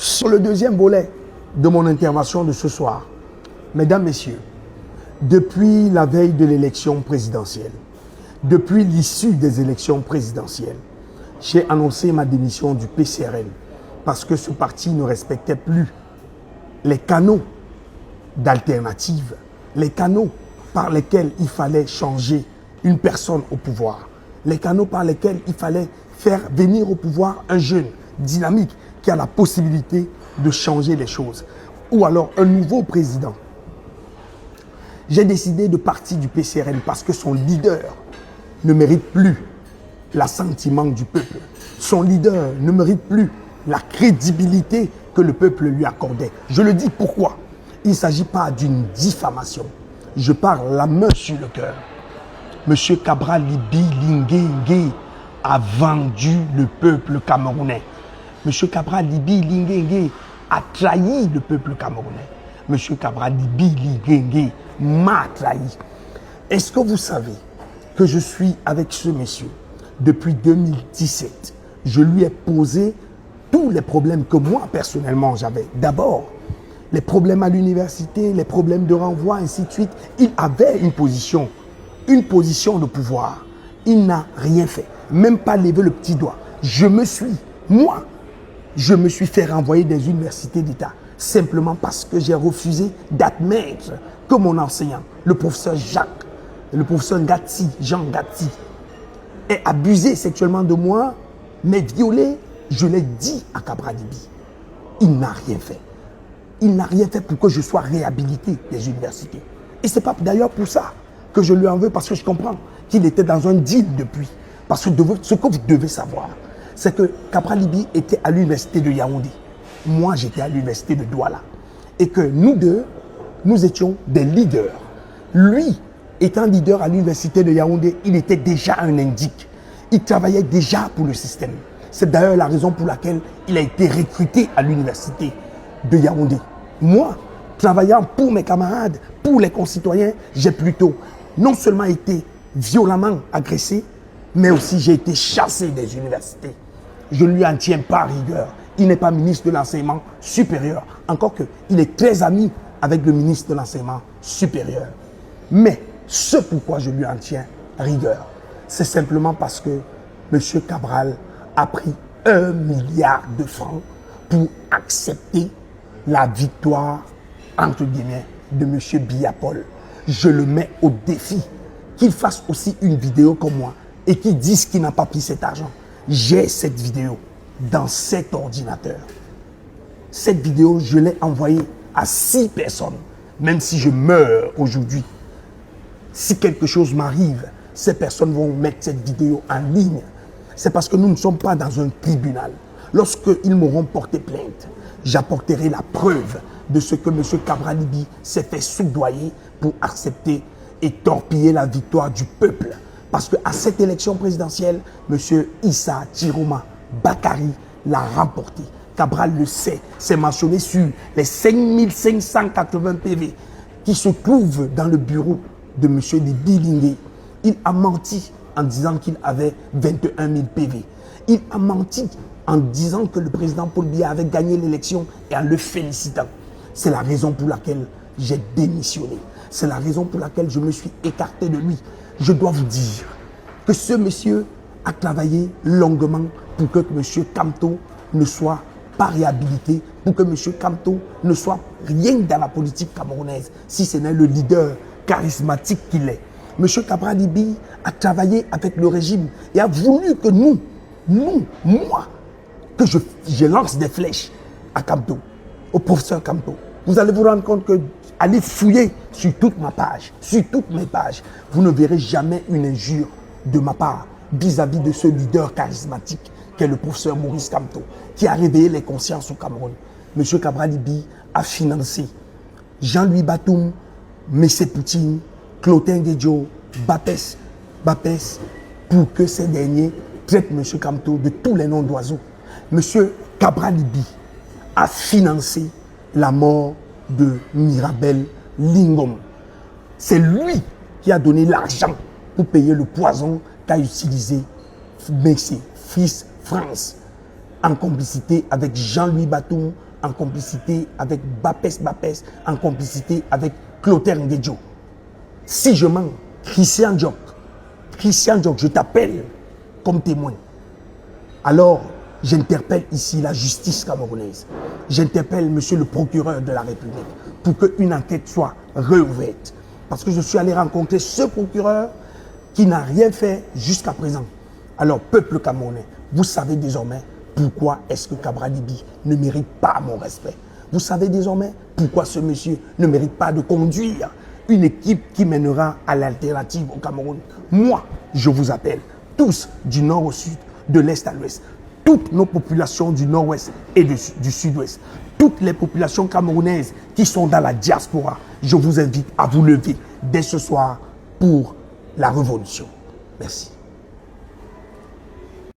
Sur le deuxième volet de mon intervention de ce soir, mesdames, messieurs, depuis la veille de l'élection présidentielle, depuis l'issue des élections présidentielles, j'ai annoncé ma démission du PCRN parce que ce parti ne respectait plus les canaux d'alternative, les canaux par lesquels il fallait changer une personne au pouvoir, les canaux par lesquels il fallait faire venir au pouvoir un jeune dynamique qui a la possibilité de changer les choses, ou alors un nouveau président. J'ai décidé de partir du PCRN parce que son leader ne mérite plus l'assentiment du peuple. Son leader ne mérite plus la crédibilité que le peuple lui accordait. Je le dis pourquoi. Il ne s'agit pas d'une diffamation. Je parle la main sur le cœur. Monsieur Cabral Libi Lingué a vendu le peuple camerounais. Monsieur Cabral Libi Lingué a trahi le peuple camerounais. Monsieur Cabral Libi Lingué m'a trahi. Est-ce que vous savez que je suis avec ce monsieur depuis 2017? Je lui ai posé tous les problèmes que moi personnellement j'avais. D'abord, les problèmes à l'université, les problèmes de renvoi, ainsi de suite. Il avait une position de pouvoir. Il n'a rien fait, même pas levé le petit doigt. Je me suis fait renvoyer des universités d'État simplement parce que j'ai refusé d'admettre que mon enseignant, le professeur Jean Gatti, ait abusé sexuellement de moi, m'ait violé. Je l'ai dit à Cabral Libi. Il n'a rien fait. Il n'a rien fait pour que je sois réhabilité des universités. Et ce n'est pas d'ailleurs pour ça que je lui en veux, parce que je comprends qu'il était dans un deal depuis. Parce que ce que vous devez savoir, c'est que Cabral Libi était à l'université de Yaoundé. Moi, j'étais à l'université de Douala. Et que nous deux, nous étions des leaders. Lui, étant leader à l'université de Yaoundé, il était déjà un indique. Il travaillait déjà pour le système. C'est d'ailleurs la raison pour laquelle il a été recruté à l'université de Yaoundé. Moi, travaillant pour mes camarades, pour les concitoyens, j'ai plutôt non seulement été violemment agressé, mais aussi j'ai été chassé des universités. Je ne lui en tiens pas rigueur. Il n'est pas ministre de l'enseignement supérieur, encore qu'il est très ami avec le ministre de l'enseignement supérieur. Mais ce pourquoi je lui en tiens rigueur, c'est simplement parce que M. Cabral a pris 1 milliard de francs pour accepter la victoire, entre guillemets, de M. Biapol. Je le mets au défi qu'il fasse aussi une vidéo comme moi et qu'il dise qu'il n'a pas pris cet argent. J'ai cette vidéo dans cet ordinateur. Cette vidéo, je l'ai envoyée à 6 personnes. Même si je meurs aujourd'hui, si quelque chose m'arrive, ces personnes vont mettre cette vidéo en ligne. C'est parce que nous ne sommes pas dans un tribunal. Lorsqu'ils m'auront porté plainte, j'apporterai la preuve de ce que M. Cabral Libi s'est fait soudoyer pour accepter et torpiller la victoire du peuple. Parce qu'à cette élection présidentielle, M. Issa Chiroma Bakari l'a remporté. Cabral le sait, c'est mentionné sur les 5580 PV qui se trouvent dans le bureau de M. Libi Lingué. Il a menti en disant qu'il avait 21 000 PV. Il a menti en disant que le président Paul Biya avait gagné l'élection et en le félicitant. C'est la raison pour laquelle j'ai démissionné. C'est la raison pour laquelle je me suis écarté de lui. Je dois vous dire que ce monsieur a travaillé longuement pour que M. Kamto ne soit pas réhabilité, pour que M. Kamto ne soit rien dans la politique camerounaise, si ce n'est le leader charismatique qu'il est. M. Cabral Libi a travaillé avec le régime et a voulu que moi, que je lance des flèches à Kamto, au professeur Kamto. Vous allez vous rendre compte que, allez fouiller sur toute ma page, sur toutes mes pages, vous ne verrez jamais une injure de ma part vis-à-vis de ce leader charismatique qu'est le professeur Maurice Kamto, qui a réveillé les consciences au Cameroun. M. Cabral Libi a financé Jean-Louis Batoum, Messé Poutine, Clotin Guedjo, Bapes, pour que ces derniers traitent M. Kamto de tous les noms d'oiseaux. M. Cabral Libi a financé la mort de Mirabel Lingom. C'est lui qui a donné l'argent pour payer le poison qu'a utilisé Messé, fils France, en complicité avec Jean-Louis Batoum, en complicité avec Bapes, en complicité avec Clotaire Ndedjo. Si je mens, Christian Diok, je t'appelle comme témoin. Alors, j'interpelle ici la justice camerounaise. J'interpelle monsieur le procureur de la République pour qu'une enquête soit réouverte. Parce que je suis allé rencontrer ce procureur qui n'a rien fait jusqu'à présent. Alors, peuple camerounais, vous savez désormais pourquoi est-ce que Kabradibi ne mérite pas mon respect. Vous savez désormais pourquoi ce monsieur ne mérite pas de conduire une équipe qui mènera à l'alternative au Cameroun. Moi, je vous appelle, tous du nord au sud, de l'est à l'ouest, toutes nos populations du nord-ouest et du sud-ouest, toutes les populations camerounaises qui sont dans la diaspora, je vous invite à vous lever dès ce soir pour la révolution. Merci.